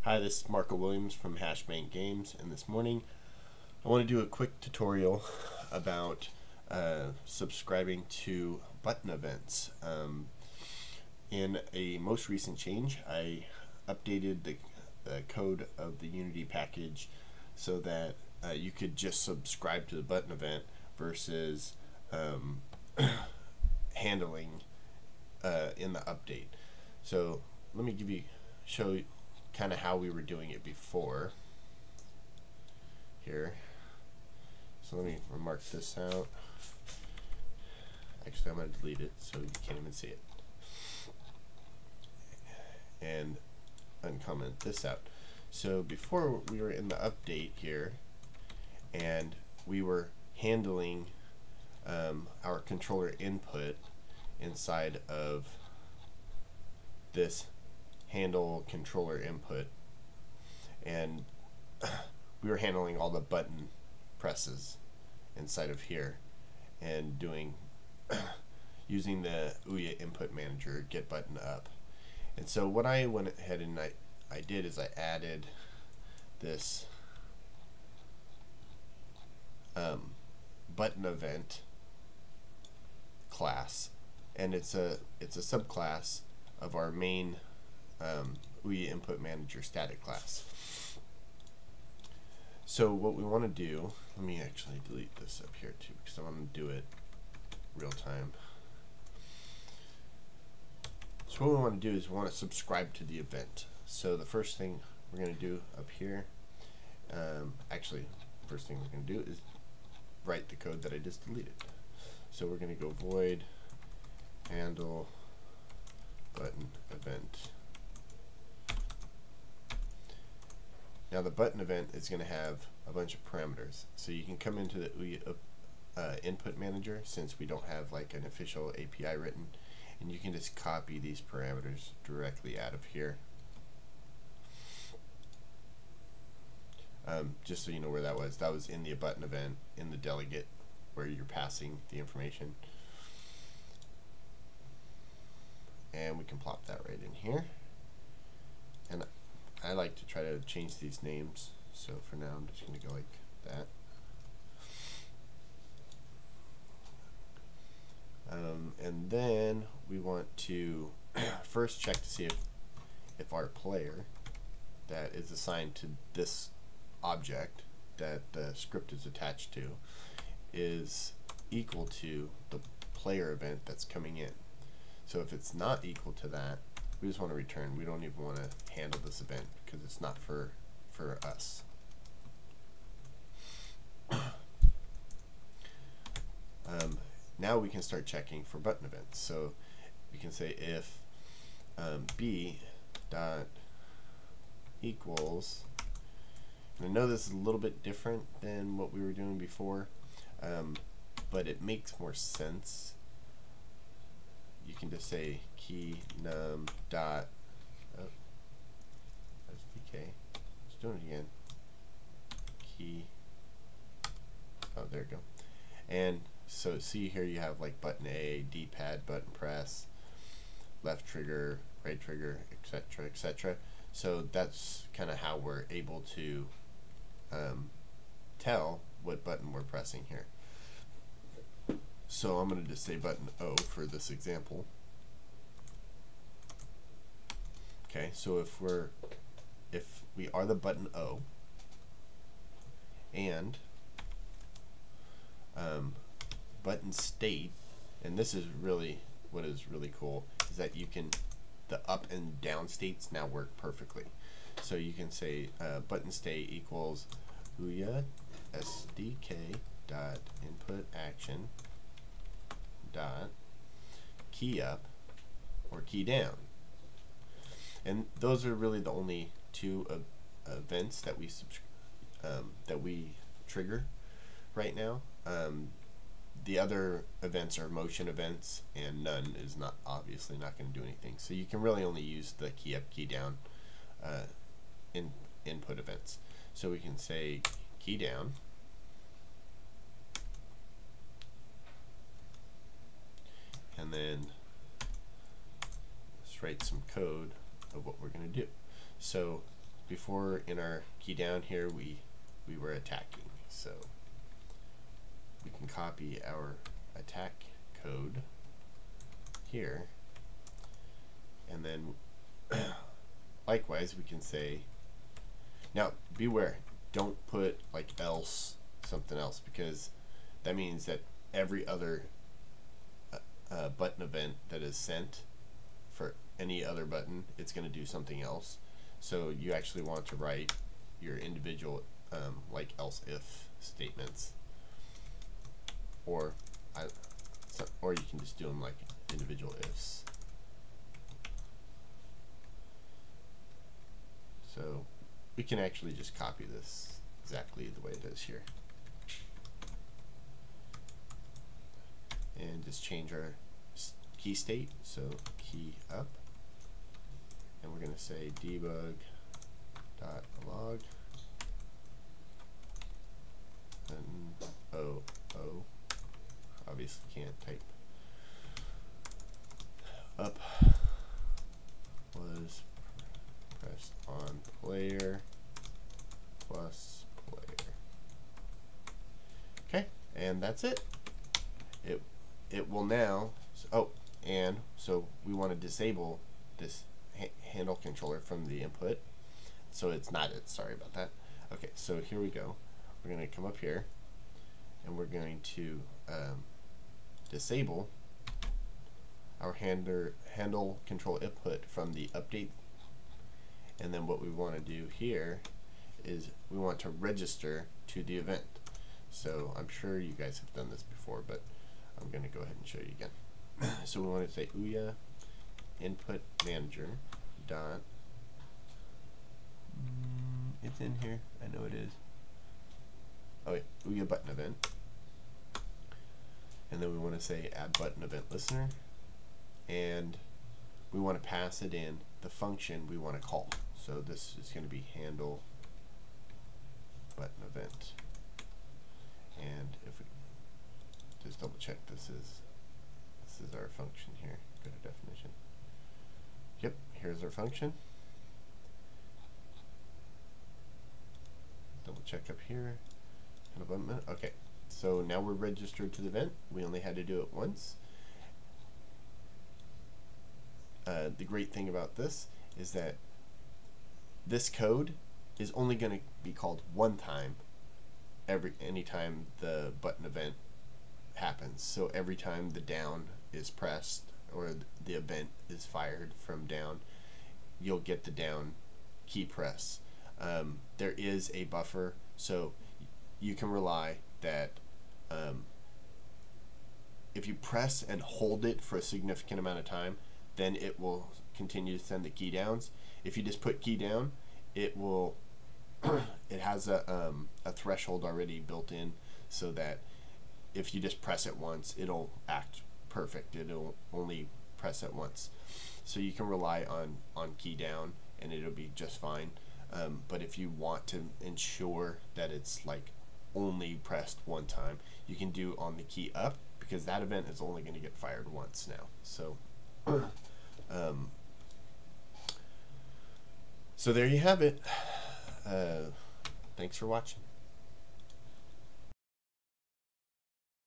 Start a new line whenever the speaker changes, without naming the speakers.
Hi, this is Marco Williams from Hashbank Games, and this morning I want to do a quick tutorial about subscribing to button events. In a most recent change, I updated the code of the Unity package so that you could just subscribe to the button event versus handling in the update. So let me show you kind of how we were doing it before here. So let me mark this out. Actually, I'm going to delete it so you can't even see it, and uncomment this out. So before, we were in the update here and we were handling our controller input inside of this handle controller input, and we were handling all the button presses inside of here and doing using the Ouya input manager, get button up. And so what I went ahead and I did is I added this button event class, and it's a subclass of our main Ouya input manager static class. So what we want to do, let me actually delete this up here too because I want to do it real time. So what we want to do is we want to subscribe to the event. So the first thing we're going to do up here, actually first thing we're going to do is write the code that I just deleted. So we're going to go void handle button event. Now the button event is going to have a bunch of parameters. So you can come into the Ouya input manager, since we don't have like an official API written, and you can just copy these parameters directly out of here. Just so you know where that was in the button event in the delegate where you're passing the information. And we can plop that right in here. And I like to try to change these names, so for now I'm just going to go like that. And then we want to first check to see if our player that is assigned to this object that the script is attached to is equal to the player event that's coming in. So if it's not equal to that, we just want to return. We don't even want to handle this event because it's not for us. Now we can start checking for button events. So we can say if b dot equals, and I know this is a little bit different than what we were doing before, but it makes more sense. You can just say key num dot, oh, that's DK. Let's do it again. Key, oh, there we go. And so see here you have like button A, D-pad, button press, left trigger, right trigger, etc., etc. So that's kind of how we're able to tell what button we're pressing here. So I'm going to just say button O for this example. Okay, so if we are the button O, and button state, and this is really what is really cool, is that you can, the up and down states now work perfectly. So you can say button state equals Ouya SDK dot input action dot key up or key down, and those are really the only two events that we trigger right now. The other events are motion events, and none is not obviously not going to do anything. So you can really only use the key up, key down input events. So we can say key down, and then let's write some code of what we're going to do. So before in our key down here we were attacking, so we can copy our attack code here, and then likewise we can say, now beware, don't put like else something else, because that means that every other button event that is sent for any other button, it's going to do something else. So you actually want to write your individual like else if statements, or you can just do them like individual ifs. So we can actually just copy this exactly the way it is here and just change our key state. So key up, and we're going to say debug.log, and obviously can't type, up was pressed on player plus player. Okay, and that's it. It will now, and so we want to disable this handle controller from the input, so it's not it. Sorry about that. Okay, so here we go. We're going to come up here, and we're going to disable our handle control input from the update. And then what we want to do here is we want to register to the event. So I'm sure you guys have done this before, but I'm going to go ahead and show you again. So we want to say Ouya input manager dot, it's in here, I know it is. Oh wait, Ouya button event, and then we want to say add button event listener, and we want to pass it in the function we want to call. So this is going to be handle button event, and if we just double check, this is our function here. Go to definition. Yep, here's our function. Double check up here. Okay, so now we're registered to the event. We only had to do it once. The great thing about this is that this code is only going to be called one time anytime the button event happens. So every time the down is pressed or the event is fired from down, you'll get the down key press. There is a buffer, so you can rely that if you press and hold it for a significant amount of time, then it will continue to send the key downs. If you just put key down, it will it has a threshold already built in, so that if you just press it once, it'll act perfect. It'll only press it once. So you can rely on key down and it'll be just fine. But if you want to ensure that it's like only pressed one time, you can do on the key up, because that event is only going to get fired once now. So so there you have it. Thanks for watching.